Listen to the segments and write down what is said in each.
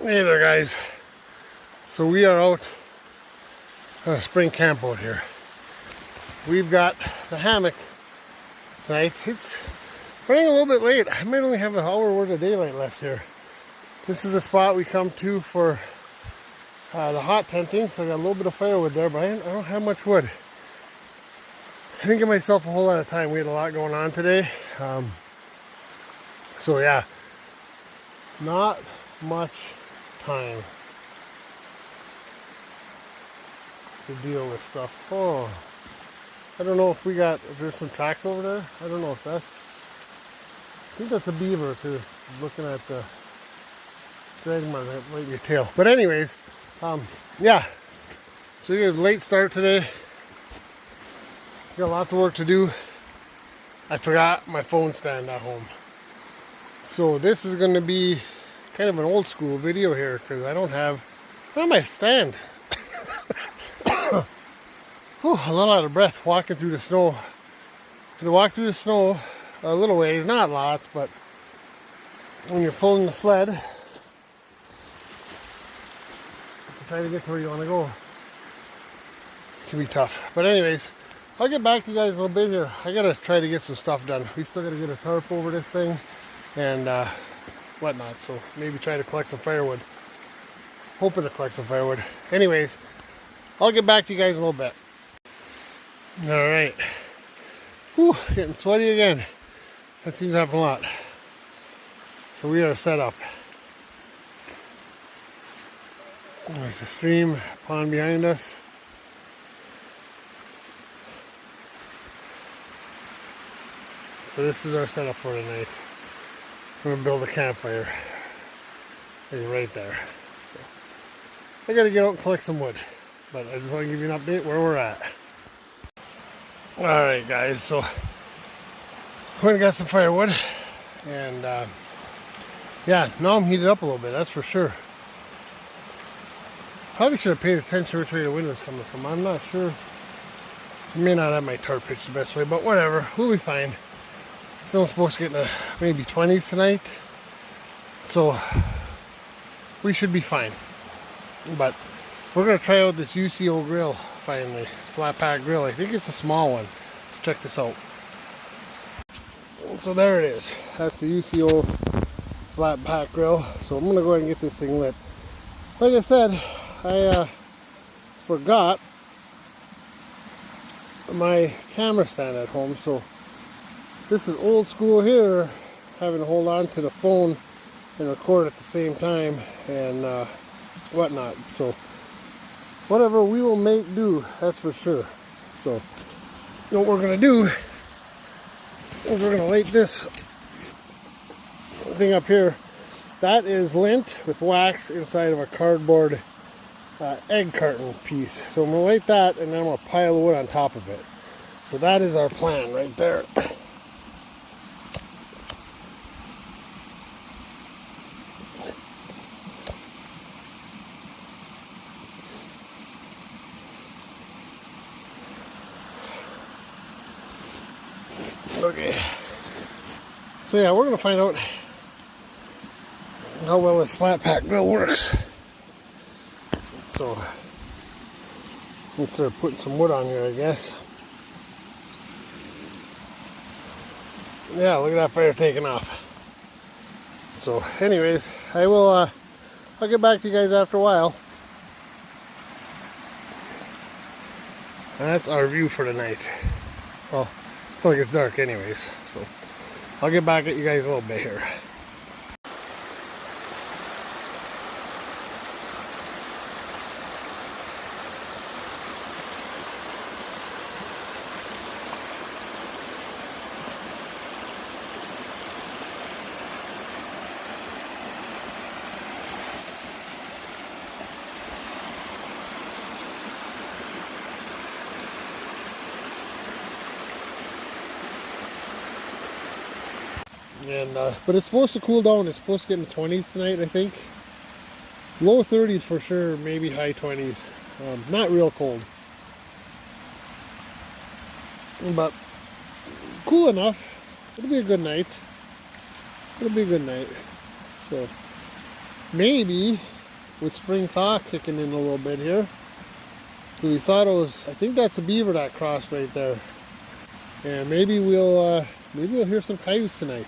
Hey there, guys. So we are out on a spring camp out here. We've got the hammock tonight. It's running a little bit late. I might only have an hour worth of daylight left here. This is a spot we come to for the hot tenting. So I got a little bit of firewood there, but I don't have much wood. I didn't give myself a whole lot of time. We had a lot going on today. So yeah, not much time to deal with stuff. Oh, I don't know if there's some tracks over there. I don't know if I think that's a beaver too. Looking at the drag mark right in your tail. But anyways, yeah. So we got a late start today. Got lots of work to do. I forgot my phone stand at home. So this is going to be kind of an old school video here because I don't have my stand. Whew, a little out of breath walking through the snow. To walk through the snow a little ways, not lots, but when you're pulling the sled, you try to get to where you want to go. It can be tough. But anyways, I'll get back to you guys a little bit here. I gotta try to get some stuff done. We still gotta get a tarp over this thing and whatnot. So maybe try to collect some firewood. Hoping to collect some firewood. Anyways, I'll get back to you guys in a little bit. All right. Whew, getting sweaty again. That seems to happen a lot. So we are set up. There's a stream pond behind us. So this is our setup for tonight. I'm gonna build a campfire. Right there. So I gotta get out and collect some wood. But I just want to give you an update where we're at. Alright guys, so went and got some firewood. And yeah, now I'm heated up a little bit, that's for sure. Probably should have paid attention which way the wind was coming from. I'm not sure. I may not have my tarp pitched the best way, but whatever. We'll be fine. Still supposed to get in the maybe 20s tonight, so we should be fine. But we're gonna try out this UCO grill finally, Flatpack grill. I think it's a small one. Let's check this out. So there it is. That's the UCO Flatpack grill. So I'm gonna go ahead and get this thing lit. Like I said, I forgot my camera stand at home, so this is old school here, having to hold on to the phone and record at the same time and whatnot. So whatever, we will make do, that's for sure. So what we're gonna do is we're gonna light this thing up here. That is lint with wax inside of a cardboard egg carton piece. So I'm gonna light that and then I'm gonna pile the wood on top of it. So that is our plan right there. Okay, so yeah, we're gonna find out how well this Flatpack grill works. So let's start putting some wood on here, I guess. Yeah, look at that fire taking off. So anyways, I'll get back to you guys after a while. That's our view for tonight. Well, it's like it's dark anyways, so I'll get back at you guys a little bit here. And but it's supposed to cool down. It's supposed to get in the 20s tonight, I think. Low 30s for sure, maybe high 20s. Not real cold, but cool enough. It'll be a good night. It'll be a good night. So maybe with spring thaw kicking in a little bit here, so we thought it was, I think that's a beaver that crossed right there. And maybe we'll hear some coyotes tonight.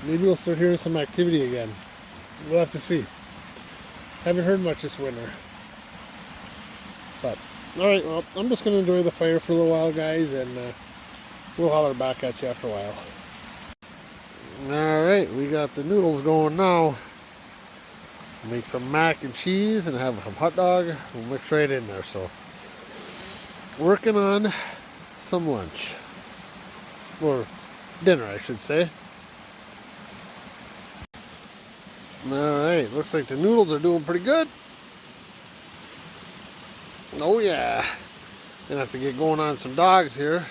Maybe we'll start hearing some activity again. We'll have to see. Haven't heard much this winter. But, alright, well, I'm just going to enjoy the fire for a little while, guys, and we'll holler back at you after a while. Alright, we got the noodles going now. Make some mac and cheese and have a hot dog. We'll mix right in there, so. Working on some lunch. Or dinner, I should say. Alright, looks like the noodles are doing pretty good. Oh yeah. Gonna have to get going on some dogs here.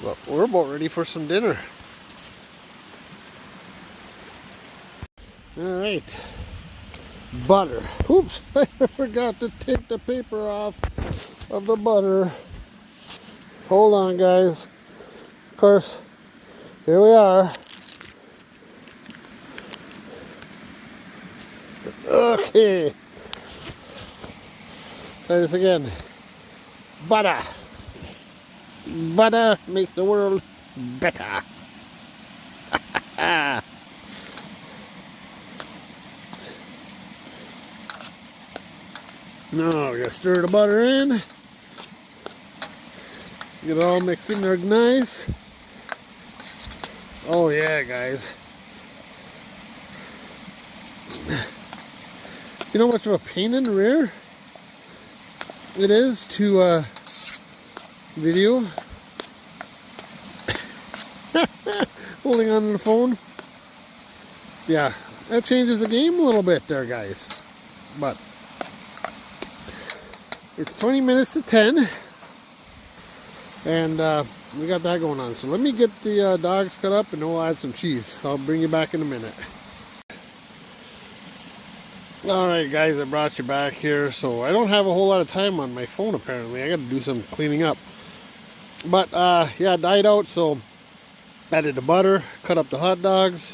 Well, we're about ready for some dinner. Alright. Butter. Oops, I forgot to take the paper off of the butter. Hold on, guys. Of course, here we are. Okay. Try this again. Butter. Butter makes the world better. Now we gotta stir the butter in. Get it all mixed in there nice. Oh yeah, guys. You know how much of a pain in the rear it is to video? Holding on to the phone. Yeah, that changes the game a little bit there, guys. But it's 20 minutes to 10. And we got that going on. So let me get the dogs cut up and then we'll add some cheese. I'll bring you back in a minute. Alright guys, I brought you back here. So I don't have a whole lot of time on my phone apparently. I got to do some cleaning up. But yeah, it died out, so added the butter, cut up the hot dogs,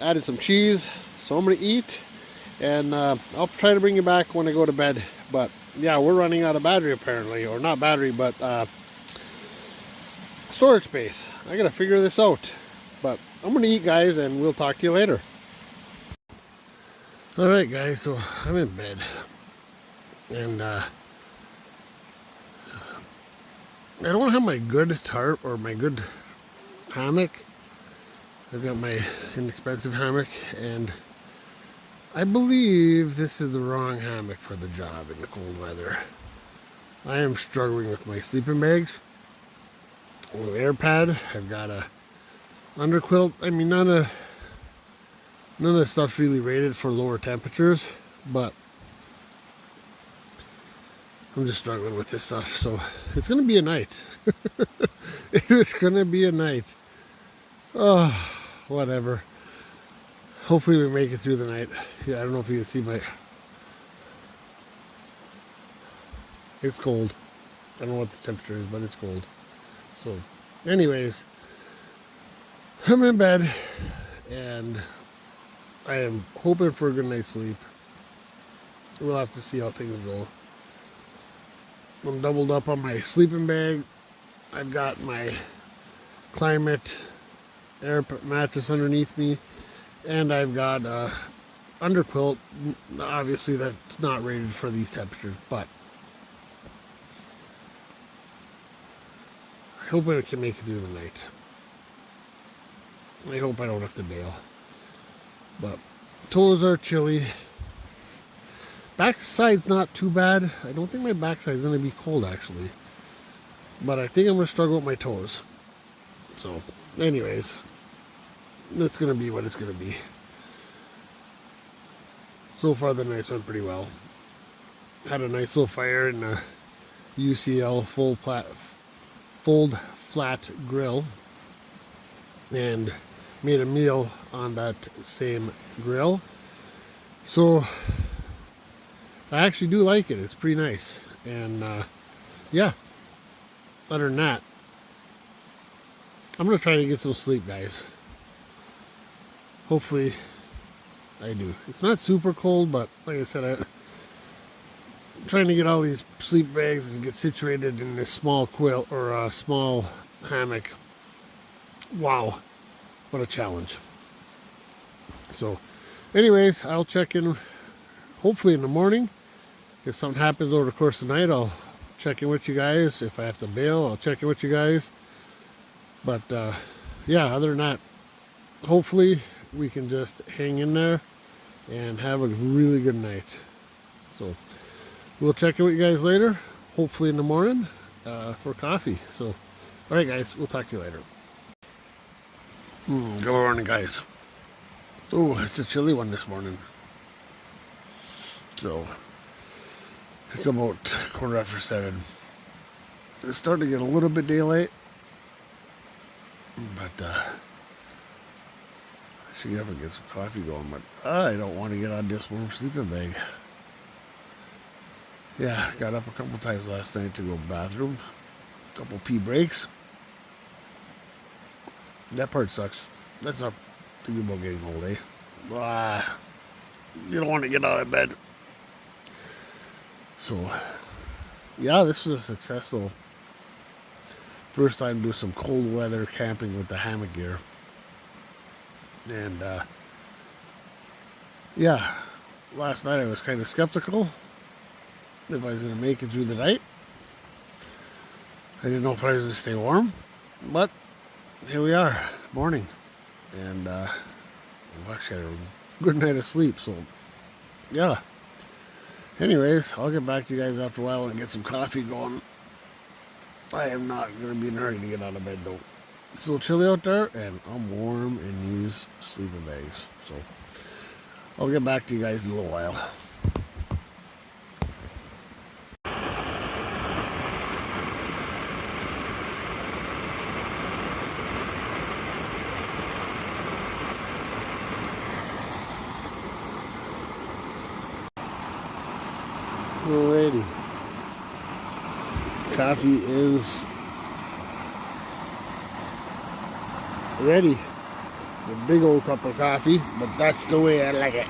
added some cheese. So I'm going to eat. And I'll try to bring you back when I go to bed. But yeah, we're running out of battery apparently. Or not battery, but storage space. I got to figure this out. But I'm going to eat, guys, and we'll talk to you later. Alright guys, so I'm in bed, and I don't have my good tarp or my good hammock. I've got my inexpensive hammock, and I believe this is the wrong hammock for the job in the cold weather. I am struggling with my sleeping bags. With air pad, I've got a underquilt. I mean, none of the stuff's really rated for lower temperatures, but I'm just struggling with this stuff. So it's gonna be a night. It's gonna be a night. Oh, whatever. Hopefully we make it through the night. Yeah, I don't know if you can see my... It's cold. I don't know what the temperature is, but it's cold. So, anyways, I'm in bed, and I am hoping for a good night's sleep. We'll have to see how things go. I'm doubled up on my sleeping bag. I've got my Klymit air mattress underneath me, and I've got a underquilt. Obviously that's not rated for these temperatures, but I hope I can make it through the night. I hope I don't have to bail. But toes are chilly. Backside's not too bad. I don't think my backside's gonna be cold actually. But I think I'm gonna struggle with my toes. So, anyways, that's gonna be what it's gonna be. So far the nights went pretty well. Had a nice little fire in the UCO fold flat grill, and made a meal on that same grill. So I actually do like it. It's pretty nice. And yeah, other than that, I'm gonna try to get some sleep, guys. Hopefully I do. It's not super cold, but like I said, I'm trying to get all these sleep bags and get situated in this small quilt or a small hammock. Wow, what a challenge. So, anyways, I'll check in hopefully in the morning. If something happens over the course of the night, I'll check in with you guys. If I have to bail, I'll check in with you guys. But yeah, other than that, hopefully we can just hang in there and have a really good night. So we'll check in with you guys later, hopefully in the morning for coffee. So, all right, guys, we'll talk to you later. Good morning, guys. Oh, it's a chilly one this morning. So it's about 7:15. It's starting to get a little bit daylight, but I should get up and get some coffee going. But I don't want to get on this warm sleeping bag. Yeah, got up a couple times last night to go to the bathroom. Couple pee breaks. That part sucks. That's not thinking about getting old, eh? You don't want to get out of bed. So, yeah, this was a successful first time to do some cold weather camping with the hammock gear. And, yeah, last night I was kind of skeptical if I was going to make it through the night. I didn't know if I was going to stay warm, but here we are, morning. And, actually had a good night of sleep, so, yeah. Anyways, I'll get back to you guys after a while and get some coffee going. I am not going to be in a hurry to get out of bed, though. It's a little chilly out there, and I'm warm in these sleeping bags. So, I'll get back to you guys in a little while. Alrighty. Coffee is ready. A big old cup of coffee, but that's the way I like it.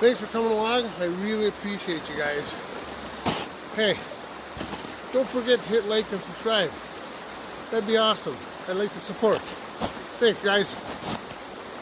Thanks for coming along. I really appreciate you guys. Hey, don't forget to hit like and subscribe. That'd be awesome. I'd like the support. Thanks, guys.